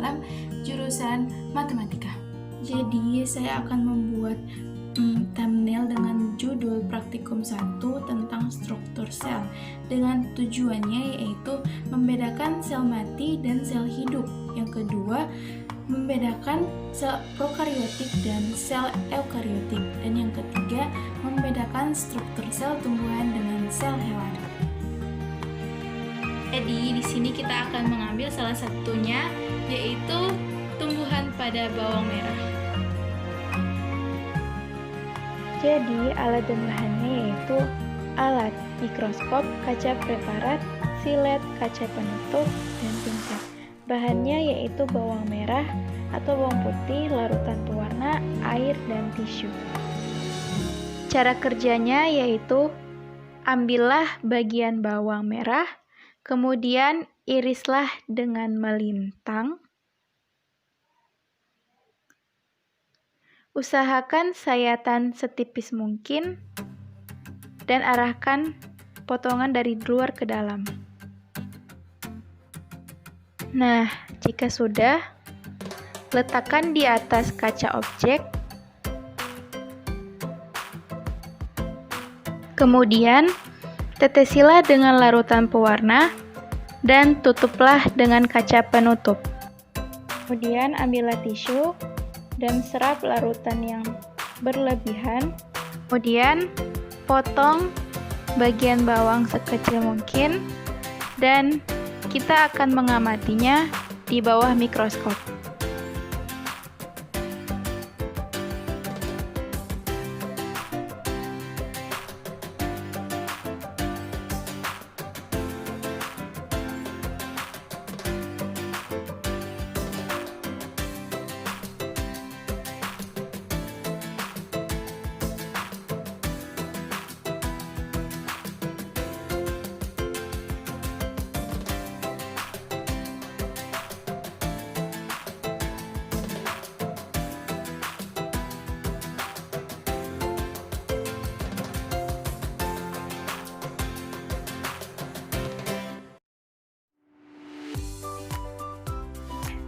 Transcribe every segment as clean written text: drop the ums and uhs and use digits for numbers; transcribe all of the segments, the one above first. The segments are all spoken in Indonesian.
dalam jurusan matematika. Jadi saya akan membuat thumbnail dengan judul praktikum 1 tentang struktur sel dengan tujuannya yaitu membedakan sel mati dan sel hidup. Yang kedua, membedakan sel prokariotik dan sel eukariotik, dan yang ketiga, membedakan struktur sel tumbuhan dengan sel hewan. Jadi di sini kita akan mengambil salah satunya yaitu tumbuhan pada bawang merah. Jadi, alat dan bahannya yaitu alat mikroskop, kaca preparat, silet, kaca penutup, dan pinset. Bahannya yaitu bawang merah atau bawang putih, larutan pewarna, air, dan tisu. Cara kerjanya yaitu ambillah bagian bawang merah, kemudian irislah dengan melintang. Usahakan sayatan setipis mungkin dan arahkan potongan dari luar ke dalam. Nah, jika sudah, letakkan di atas kaca objek. Kemudian, tetesilah dengan larutan pewarna dan tutuplah dengan kaca penutup. Kemudian, ambillah tisu dan serap larutan yang berlebihan. Kemudian potong bagian bawang sekecil mungkin dan kita akan mengamatinya di bawah mikroskop.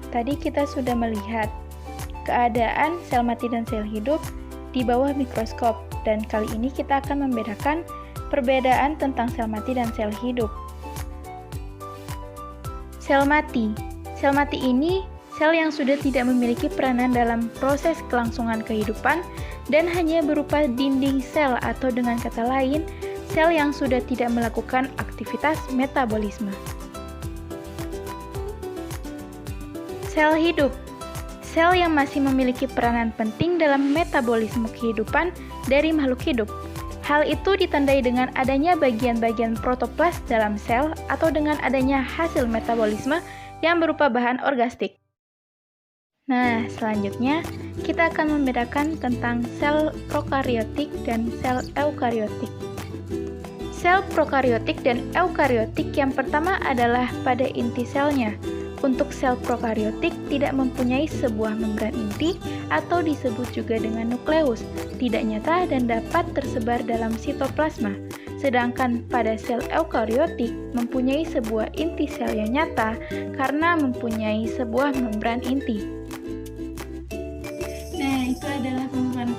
Tadi kita sudah melihat keadaan sel mati dan sel hidup di bawah mikroskop, dan kali ini kita akan membedakan perbedaan tentang sel mati dan sel hidup. Sel mati. Sel mati ini sel yang sudah tidak memiliki peranan dalam proses kelangsungan kehidupan dan hanya berupa dinding sel, atau dengan kata lain, sel yang sudah tidak melakukan aktivitas metabolisme. Sel hidup, sel yang masih memiliki peranan penting dalam metabolisme kehidupan dari makhluk hidup. Hal itu ditandai dengan adanya bagian-bagian protoplas dalam sel atau dengan adanya hasil metabolisme yang berupa bahan orgastik. Nah, selanjutnya kita akan membedakan tentang sel prokariotik dan sel eukariotik. Sel prokariotik dan eukariotik yang pertama adalah pada inti selnya. Untuk sel prokariotik tidak mempunyai sebuah membran inti atau disebut juga dengan nukleus, tidak nyata dan dapat tersebar dalam sitoplasma. Sedangkan pada sel eukariotik mempunyai sebuah inti sel yang nyata karena mempunyai sebuah membran inti. Nah, itu adalah pembukaan